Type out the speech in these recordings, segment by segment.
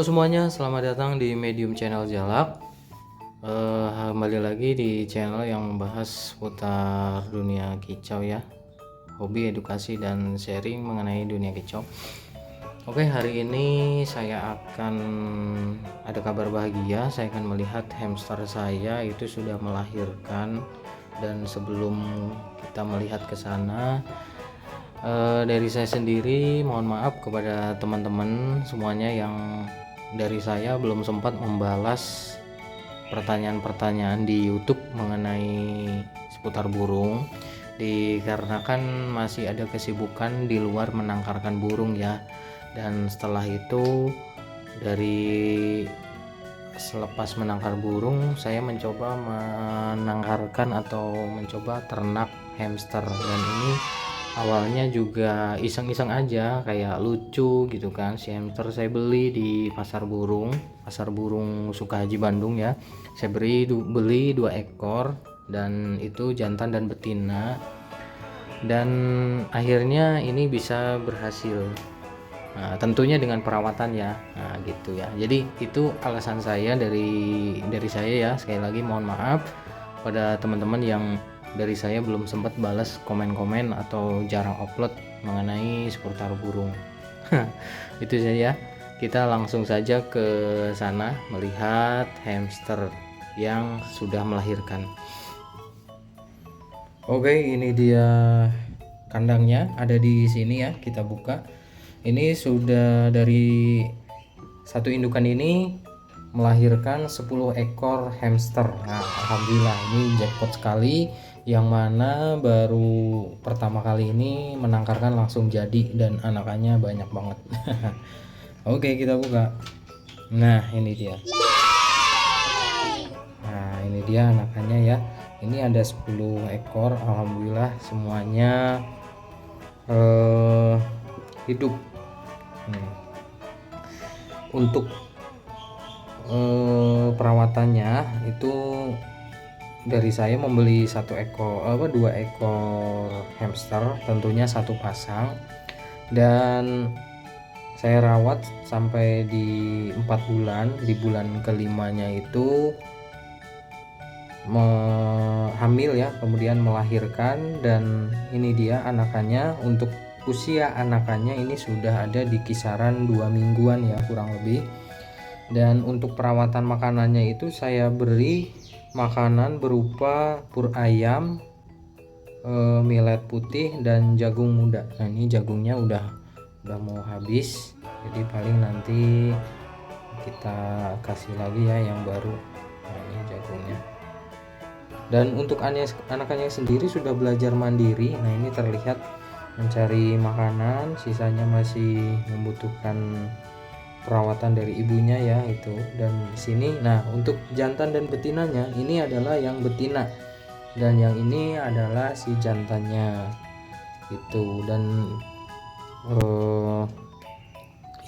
semuanya, selamat datang di Medium Channel Jalak. Kembali lagi di channel yang membahas seputar dunia kicau ya, hobi, edukasi, dan sharing mengenai dunia kicau. Oke, hari ini saya akan ada kabar bahagia. Saya akan melihat hamster saya itu sudah melahirkan, dan sebelum kita melihat ke sana, dari saya sendiri mohon maaf kepada teman-teman semuanya yang dari saya belum sempat membalas pertanyaan-pertanyaan di YouTube mengenai seputar burung, dikarenakan masih ada kesibukan di luar menangkarkan burung ya. Dan setelah itu, dari selepas menangkar burung, saya mencoba menangkarkan atau mencoba ternak hamster, dan ini awalnya juga iseng-iseng aja, kayak lucu gitu kan. Si hamster saya beli di pasar burung Sukahaji Bandung ya. Saya beli 2 ekor, dan itu jantan dan betina, dan akhirnya ini bisa berhasil. Nah, tentunya dengan perawatan ya. Nah, gitu ya. Jadi itu alasan saya dari saya ya. Sekali lagi mohon maaf pada teman-teman yang dari saya belum sempat balas komen-komen atau jarang upload mengenai seputar burung. Itu saja. Kita langsung saja ke sana melihat hamster yang sudah melahirkan. Oke, ini dia kandangnya, ada di sini ya. Kita buka. Ini sudah dari satu indukan ini melahirkan 10 ekor hamster. Nah, alhamdulillah ini jackpot sekali, yang mana baru pertama kali ini menangkarkan langsung jadi, dan anakannya banyak banget. Oke, kita buka. Nah, ini dia. Nah, ini dia anakannya ya. Ini ada 10 ekor, alhamdulillah semuanya hidup. Untuk perawatannya itu dari saya membeli 2 ekor hamster, tentunya satu pasang, dan saya rawat sampai di 4 bulan. Di bulan kelimanya itu hamil ya, kemudian melahirkan, dan ini dia anakannya. Untuk usia anakannya ini sudah ada di kisaran 2 mingguan ya, kurang lebih. Dan untuk perawatan makanannya itu saya beri makanan berupa pur ayam, millet putih, dan jagung muda. Nah, ini jagungnya udah mau habis, jadi paling nanti kita kasih lagi ya yang baru. Nah, ini jagungnya. Dan untuk anakannya sendiri sudah belajar mandiri. Nah, ini terlihat mencari makanan, sisanya masih membutuhkan perawatan dari ibunya ya itu. Dan di sini, nah untuk jantan dan betinanya, ini adalah yang betina, dan yang ini adalah si jantannya itu. Dan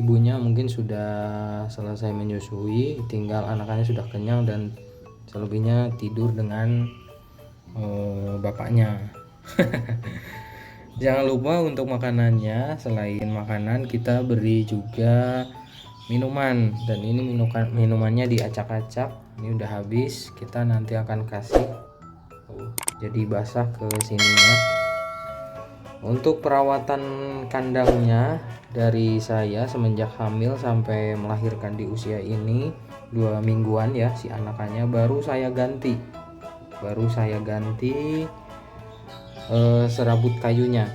ibunya mungkin sudah selesai menyusui, tinggal anakannya sudah kenyang, dan selebihnya tidur dengan bapaknya. Jangan lupa untuk makanannya, selain makanan kita beri juga minuman, dan ini minumannya diacak-acak. Ini udah habis, kita nanti akan kasih jadi basah ke sininya. Untuk perawatan kandangnya dari saya semenjak hamil sampai melahirkan di usia ini 2 mingguan ya, si anakannya baru saya ganti serabut kayunya.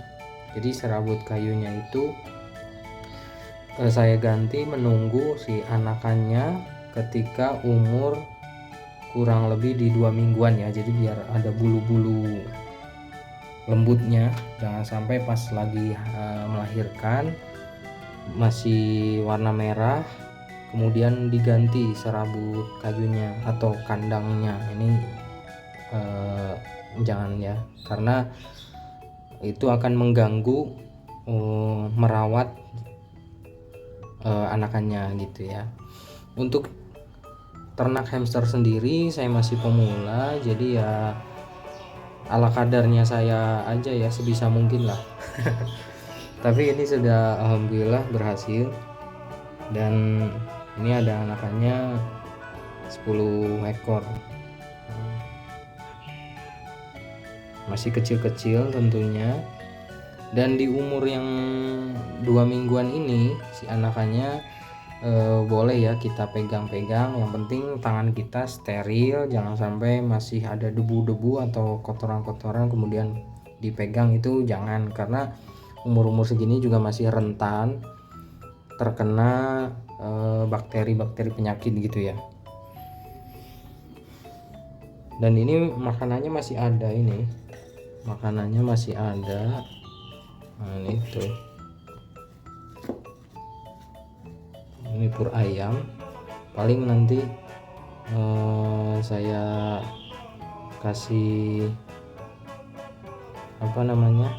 Jadi serabut kayunya itu saya ganti menunggu si anakannya ketika umur kurang lebih di 2 mingguan ya. Jadi biar ada bulu-bulu lembutnya, jangan sampai pas lagi melahirkan masih warna merah kemudian diganti serabut kayunya atau kandangnya. Ini jangan ya, karena itu akan mengganggu merawat anakannya gitu ya. Untuk ternak hamster sendiri saya masih pemula, jadi ya ala kadarnya saya aja ya, sebisa mungkin lah. Tapi ini sudah alhamdulillah berhasil, dan Ini ada anakannya 10 ekor, masih kecil-kecil tentunya. Dan di umur yang 2 mingguan ini si anakannya boleh ya kita pegang-pegang, yang penting tangan kita steril, jangan sampai masih ada debu-debu atau kotoran-kotoran kemudian dipegang, itu jangan, karena umur-umur segini juga masih rentan terkena bakteri-bakteri penyakit gitu ya. Dan ini makanannya masih ada, ini makanannya masih ada. Nah ini tuh, ini pur ayam. Paling nanti saya kasih apa namanya,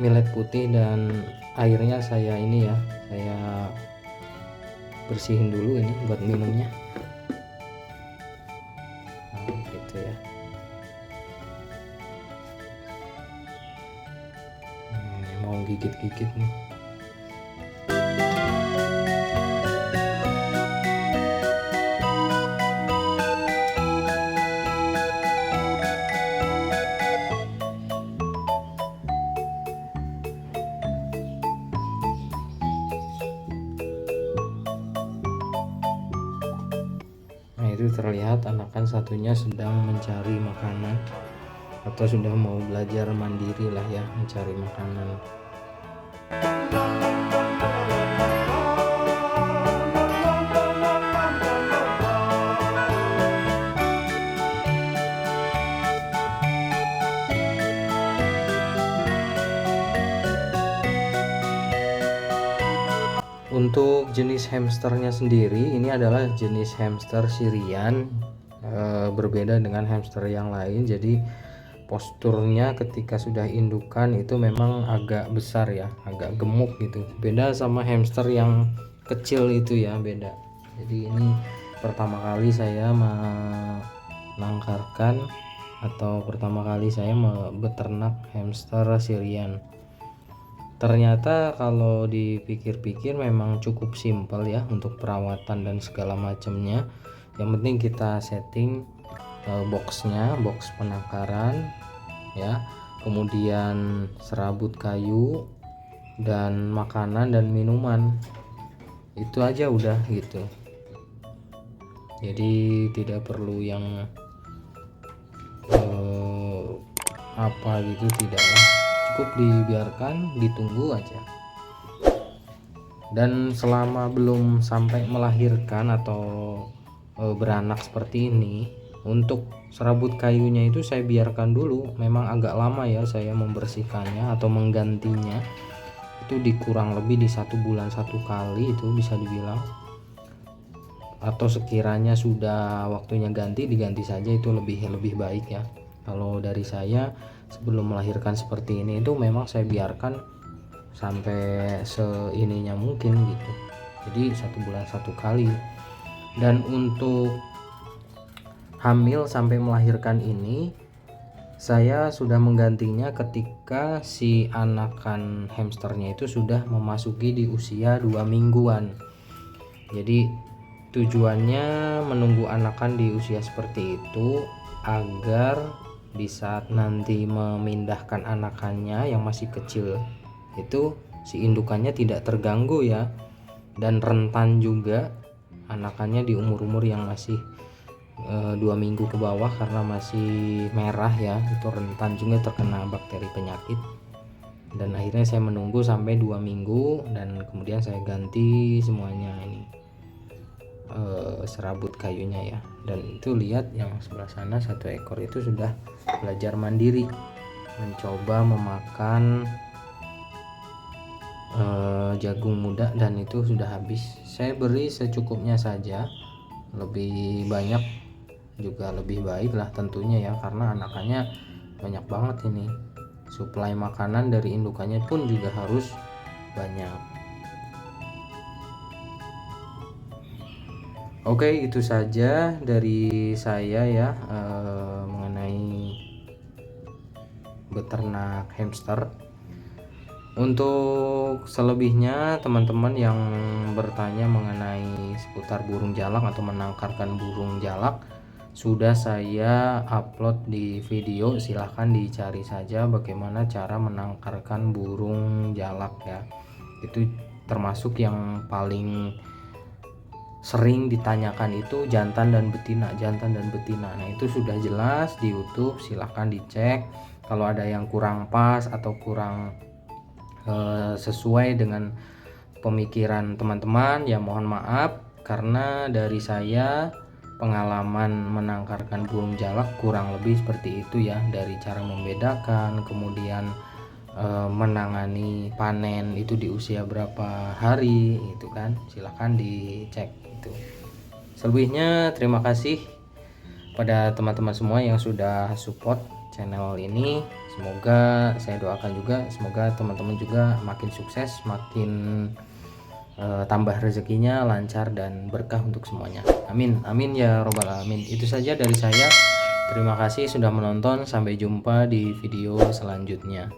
millet putih, dan airnya saya ini ya, saya bersihin dulu ini buat minumnya. Nah, gitu ya. Mau gigit-gigit nih. Nah itu terlihat anakan satunya sedang mencari makanan atau sudah mau belajar mandiri lah ya, mencari makanan. Untuk jenis hamsternya sendiri, ini adalah jenis hamster Syrian, berbeda dengan hamster yang lain. Jadi posturnya ketika sudah indukan itu memang agak besar ya, agak gemuk gitu. Beda sama hamster yang kecil itu ya, beda. Jadi ini pertama kali saya menangkarkan atau pertama kali saya beternak hamster Syrian. Ternyata kalau dipikir-pikir memang cukup simpel ya untuk perawatan dan segala macamnya. Yang penting kita setting boxnya, box penangkaran ya, kemudian serabut kayu dan makanan dan minuman, itu aja udah gitu. Jadi tidak perlu yang apa gitu, tidak lah, cukup dibiarkan, ditunggu aja. Dan selama belum sampai melahirkan atau beranak seperti ini, untuk serabut kayunya itu saya biarkan dulu. Memang agak lama ya saya membersihkannya atau menggantinya, itu dikurang lebih di 1 bulan 1 kali itu bisa dibilang. Atau sekiranya sudah waktunya diganti saja, itu lebih baik ya. Kalau dari saya sebelum melahirkan seperti ini itu memang saya biarkan sampai seininya mungkin gitu. Jadi 1 bulan 1 kali. Dan untuk hamil sampai melahirkan ini saya sudah menggantinya ketika si anakan hamsternya itu sudah memasuki di usia 2 mingguan. Jadi tujuannya menunggu anakan di usia seperti itu agar di saat nanti memindahkan anakannya yang masih kecil itu si indukannya tidak terganggu ya, dan rentan juga anakannya di umur-umur yang masih 2 minggu ke bawah karena masih merah ya, itu rentan juga terkena bakteri penyakit. Dan akhirnya saya menunggu sampai 2 minggu dan kemudian saya ganti semuanya ini serabut kayunya ya. Dan itu lihat yang sebelah sana 1 ekor itu sudah belajar mandiri, mencoba memakan jagung muda dan itu sudah habis. Saya beri secukupnya saja, lebih banyak juga lebih baik lah tentunya ya, karena anakannya banyak banget ini. Suplai makanan dari indukannya pun juga harus banyak. Oke, itu saja dari saya ya mengenai beternak hamster. Untuk selebihnya teman-teman yang bertanya mengenai seputar burung jalak atau menangkarkan burung jalak, sudah saya upload di video, silahkan dicari saja bagaimana cara menangkarkan burung jalak ya. Itu termasuk yang paling sering ditanyakan itu jantan dan betina. Nah itu sudah jelas di YouTube, silahkan dicek. Kalau ada yang kurang pas atau kurang sesuai dengan pemikiran teman-teman ya mohon maaf, karena dari saya pengalaman menangkarkan burung jalak kurang lebih seperti itu ya, dari cara membedakan, kemudian menangani panen itu di usia berapa hari itu kan, silahkan dicek itu. Selebihnya terima kasih pada teman-teman semua yang sudah support channel ini. Semoga saya doakan juga, semoga teman-teman juga makin sukses, makin tambah rezekinya, lancar dan berkah untuk semuanya. Amin, amin ya robbal alamin. Itu saja dari saya. Terima kasih sudah menonton. Sampai jumpa di video selanjutnya.